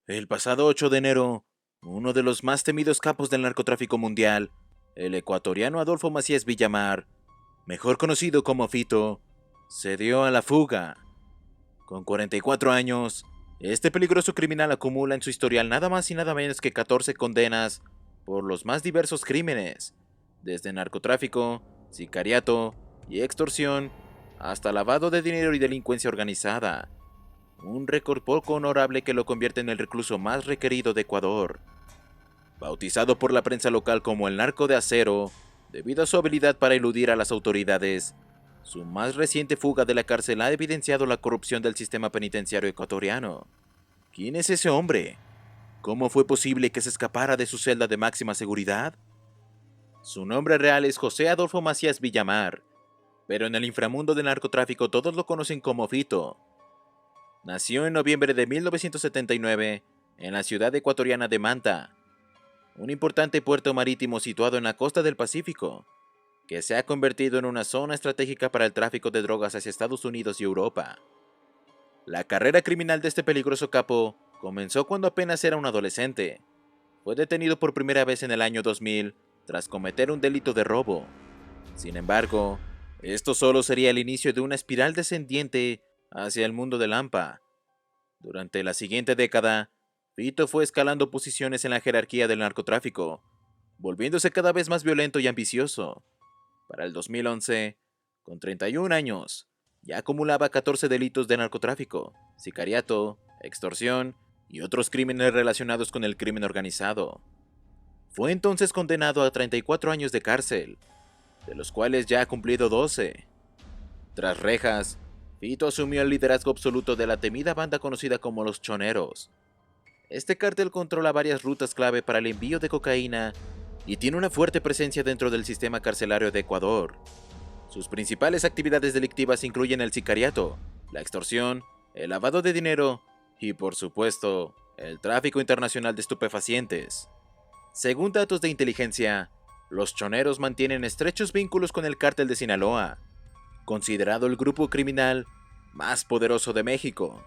El pasado 8 de enero, uno de los más temidos capos del narcotráfico mundial, el ecuatoriano Adolfo Macías Villamar, mejor conocido como Fito, se dio a la fuga. Con 44 años, este peligroso criminal acumula en su historial nada más y nada menos que 14 condenas por los más diversos crímenes, desde narcotráfico, sicariato y extorsión, hasta lavado de dinero y delincuencia organizada. Un récord poco honorable que lo convierte en el recluso más requerido de Ecuador. Bautizado por la prensa local como el narco de acero, debido a su habilidad para eludir a las autoridades, su más reciente fuga de la cárcel ha evidenciado la corrupción del sistema penitenciario ecuatoriano. ¿Quién es ese hombre? ¿Cómo fue posible que se escapara de su celda de máxima seguridad? Su nombre real es José Adolfo Macías Villamar, pero en el inframundo del narcotráfico todos lo conocen como Fito. Nació en noviembre de 1979 en la ciudad ecuatoriana de Manta, un importante puerto marítimo situado en la costa del Pacífico, que se ha convertido en una zona estratégica para el tráfico de drogas hacia Estados Unidos y Europa. La carrera criminal de este peligroso capo comenzó cuando apenas era un adolescente. Fue detenido por primera vez en el año 2000 tras cometer un delito de robo. Sin embargo, esto solo sería el inicio de una espiral descendiente hacia el mundo del AMPA. Durante la siguiente década, Fito fue escalando posiciones en la jerarquía del narcotráfico, volviéndose cada vez más violento y ambicioso. Para el 2011, con 31 años, ya acumulaba 14 delitos de narcotráfico, sicariato, extorsión y otros crímenes relacionados con el crimen organizado. Fue entonces condenado a 34 años de cárcel, de los cuales ya ha cumplido 12. Tras rejas, Fito asumió el liderazgo absoluto de la temida banda conocida como los Choneros. Este cártel controla varias rutas clave para el envío de cocaína y tiene una fuerte presencia dentro del sistema carcelario de Ecuador. Sus principales actividades delictivas incluyen el sicariato, la extorsión, el lavado de dinero y, por supuesto, el tráfico internacional de estupefacientes. Según datos de inteligencia, los Choneros mantienen estrechos vínculos con el cártel de Sinaloa, considerado el grupo criminal más poderoso de México.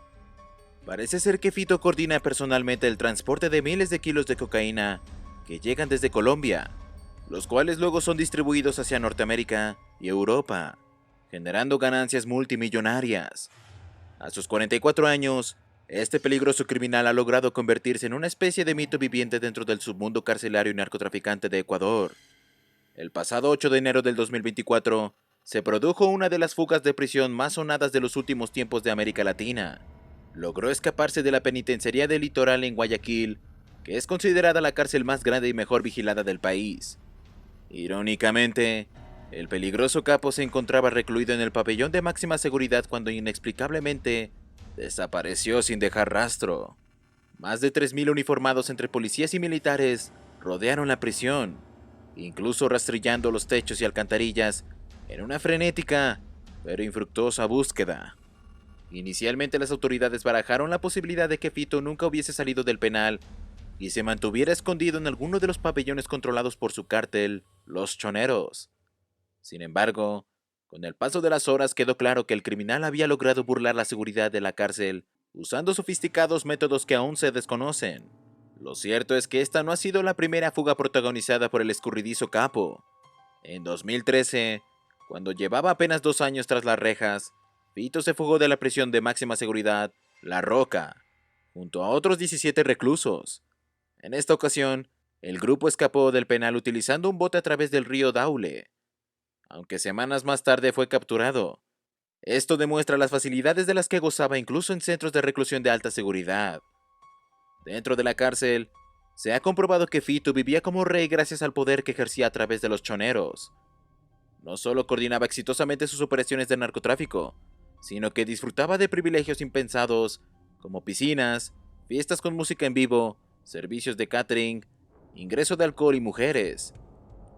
Parece ser que Fito coordina personalmente el transporte de miles de kilos de cocaína que llegan desde Colombia, los cuales luego son distribuidos hacia Norteamérica y Europa, generando ganancias multimillonarias. A sus 44 años, este peligroso criminal ha logrado convertirse en una especie de mito viviente dentro del submundo carcelario y narcotraficante de Ecuador. El pasado 8 de enero del 2024, se produjo una de las fugas de prisión más sonadas de los últimos tiempos de América Latina. Logró escaparse de la penitenciaría del Litoral en Guayaquil, que es considerada la cárcel más grande y mejor vigilada del país. Irónicamente, el peligroso capo se encontraba recluido en el pabellón de máxima seguridad cuando inexplicablemente desapareció sin dejar rastro. Más de 3.000 uniformados entre policías y militares rodearon la prisión, incluso rastrillando los techos y alcantarillas en una frenética pero infructuosa búsqueda. Inicialmente las autoridades barajaron la posibilidad de que Fito nunca hubiese salido del penal y se mantuviera escondido en alguno de los pabellones controlados por su cártel, los Choneros. Sin embargo, con el paso de las horas quedó claro que el criminal había logrado burlar la seguridad de la cárcel usando sofisticados métodos que aún se desconocen. Lo cierto es que esta no ha sido la primera fuga protagonizada por el escurridizo capo. En 2013, cuando llevaba apenas 2 años tras las rejas, Fito se fugó de la prisión de máxima seguridad, La Roca, junto a otros 17 reclusos. En esta ocasión, el grupo escapó del penal utilizando un bote a través del río Daule, aunque semanas más tarde fue capturado. Esto demuestra las facilidades de las que gozaba incluso en centros de reclusión de alta seguridad. Dentro de la cárcel, se ha comprobado que Fito vivía como rey gracias al poder que ejercía a través de los Choneros. No solo coordinaba exitosamente sus operaciones de narcotráfico, sino que disfrutaba de privilegios impensados, como piscinas, fiestas con música en vivo, servicios de catering, ingreso de alcohol y mujeres.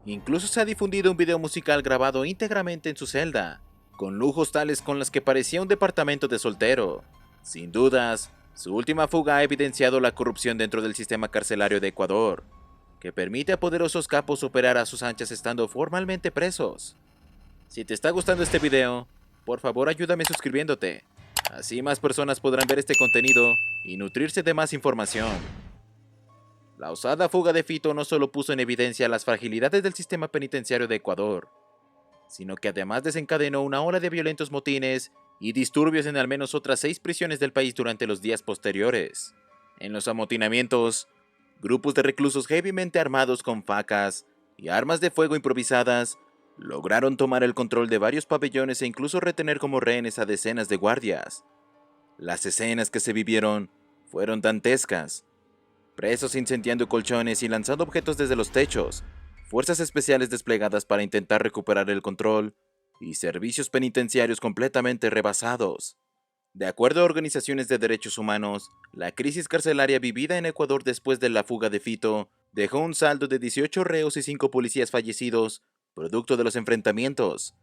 Incluso se ha difundido un video musical grabado íntegramente en su celda, con lujos tales con los que parecía un departamento de soltero. Sin dudas, su última fuga ha evidenciado la corrupción dentro del sistema carcelario de Ecuador, que permite a poderosos capos operar a sus anchas estando formalmente presos. Si te está gustando este video, por favor ayúdame suscribiéndote, Así más personas podrán ver este contenido y nutrirse de más información. La osada fuga de Fito no solo puso en evidencia las fragilidades del sistema penitenciario de Ecuador, sino que además desencadenó una ola de violentos motines y disturbios en al menos otras 6 prisiones del país durante los días posteriores. En los amotinamientos, grupos de reclusos heavymente armados con facas y armas de fuego improvisadas lograron tomar el control de varios pabellones e incluso retener como rehenes a decenas de guardias. Las escenas que se vivieron fueron dantescas. Presos incendiando colchones y lanzando objetos desde los techos, fuerzas especiales desplegadas para intentar recuperar el control, y servicios penitenciarios completamente rebasados. De acuerdo a organizaciones de derechos humanos, la crisis carcelaria vivida en Ecuador después de la fuga de Fito dejó un saldo de 18 reos y 5 policías fallecidos, producto de los enfrentamientos.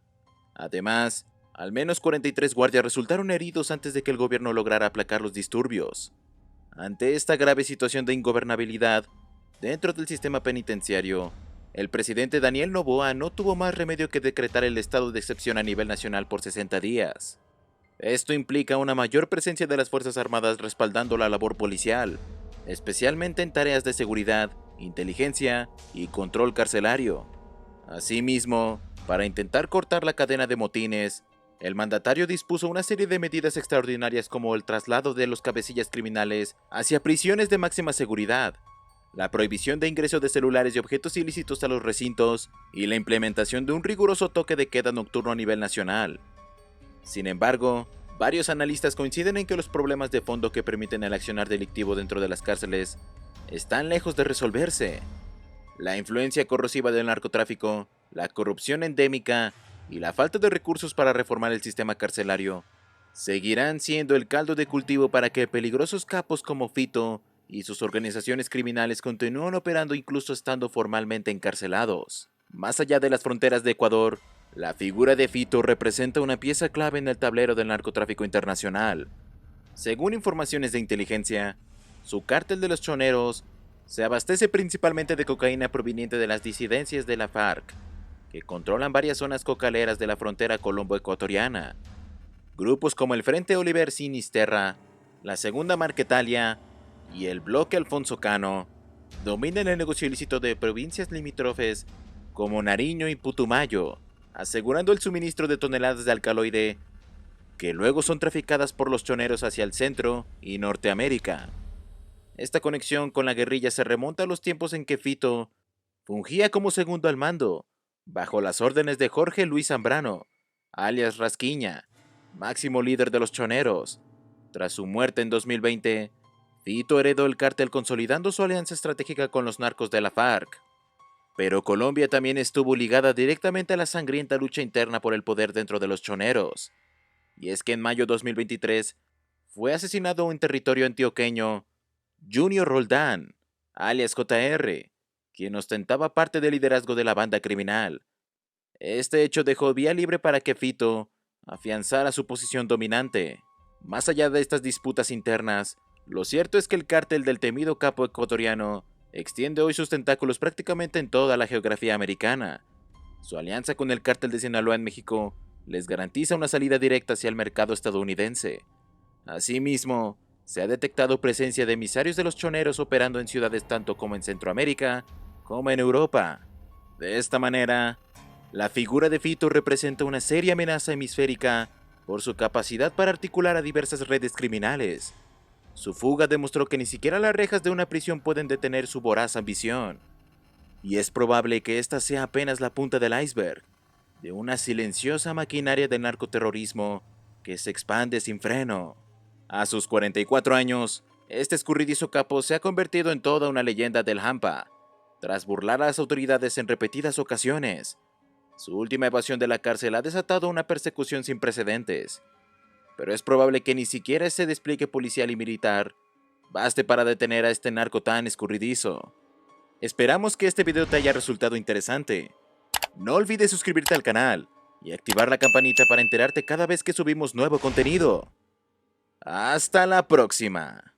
Además, al menos 43 guardias resultaron heridos antes de que el gobierno lograra aplacar los disturbios. Ante esta grave situación de ingobernabilidad dentro del sistema penitenciario, el presidente Daniel Noboa no tuvo más remedio que decretar el estado de excepción a nivel nacional por 60 días. Esto implica una mayor presencia de las Fuerzas Armadas respaldando la labor policial, especialmente en tareas de seguridad, inteligencia y control carcelario. Asimismo, para intentar cortar la cadena de motines, el mandatario dispuso una serie de medidas extraordinarias como el traslado de los cabecillas criminales hacia prisiones de máxima seguridad, la prohibición de ingreso de celulares y objetos ilícitos a los recintos y la implementación de un riguroso toque de queda nocturno a nivel nacional. Sin embargo, varios analistas coinciden en que los problemas de fondo que permiten el accionar delictivo dentro de las cárceles están lejos de resolverse. La influencia corrosiva del narcotráfico, la corrupción endémica y la falta de recursos para reformar el sistema carcelario seguirán siendo el caldo de cultivo para que peligrosos capos como Fito y sus organizaciones criminales continúen operando incluso estando formalmente encarcelados. Más allá de las fronteras de Ecuador, la figura de Fito representa una pieza clave en el tablero del narcotráfico internacional. Según informaciones de inteligencia, su cártel de los choneros se abastece principalmente de cocaína proveniente de las disidencias de la FARC, que controlan varias zonas cocaleras de la frontera colombo-ecuatoriana. Grupos como el Frente Oliver Sinisterra, la Segunda Marquetalia y el Bloque Alfonso Cano dominan el negocio ilícito de provincias limítrofes como Nariño y Putumayo, asegurando el suministro de toneladas de alcaloide que luego son traficadas por los choneros hacia el centro y Norteamérica. Esta conexión con la guerrilla se remonta a los tiempos en que Fito fungía como segundo al mando, bajo las órdenes de Jorge Luis Zambrano, alias Rasquiña, máximo líder de los choneros. Tras su muerte en 2020, Fito heredó el cártel consolidando su alianza estratégica con los narcos de la FARC. Pero Colombia también estuvo ligada directamente a la sangrienta lucha interna por el poder dentro de los choneros. Y es que en mayo de 2023 fue asesinado en territorio antioqueño Junior Roldán, alias JR, quien ostentaba parte del liderazgo de la banda criminal. Este hecho dejó vía libre para que Fito afianzara su posición dominante. Más allá de estas disputas internas, lo cierto es que el cártel del temido capo ecuatoriano extiende hoy sus tentáculos prácticamente en toda la geografía americana. Su alianza con el cártel de Sinaloa en México les garantiza una salida directa hacia el mercado estadounidense. Asimismo, se ha detectado presencia de emisarios de los choneros operando en ciudades tanto como en Centroamérica como en Europa. De esta manera, la figura de Fito representa una seria amenaza hemisférica por su capacidad para articular a diversas redes criminales. Su fuga demostró que ni siquiera las rejas de una prisión pueden detener su voraz ambición. Y es probable que esta sea apenas la punta del iceberg de una silenciosa maquinaria de narcoterrorismo que se expande sin freno. A sus 44 años, este escurridizo capo se ha convertido en toda una leyenda del Hampa, tras burlar a las autoridades en repetidas ocasiones. Su última evasión de la cárcel ha desatado una persecución sin precedentes, pero es probable que ni siquiera ese despliegue policial y militar baste para detener a este narco tan escurridizo. Esperamos que este video te haya resultado interesante. No olvides suscribirte al canal y activar la campanita para enterarte cada vez que subimos nuevo contenido. ¡Hasta la próxima!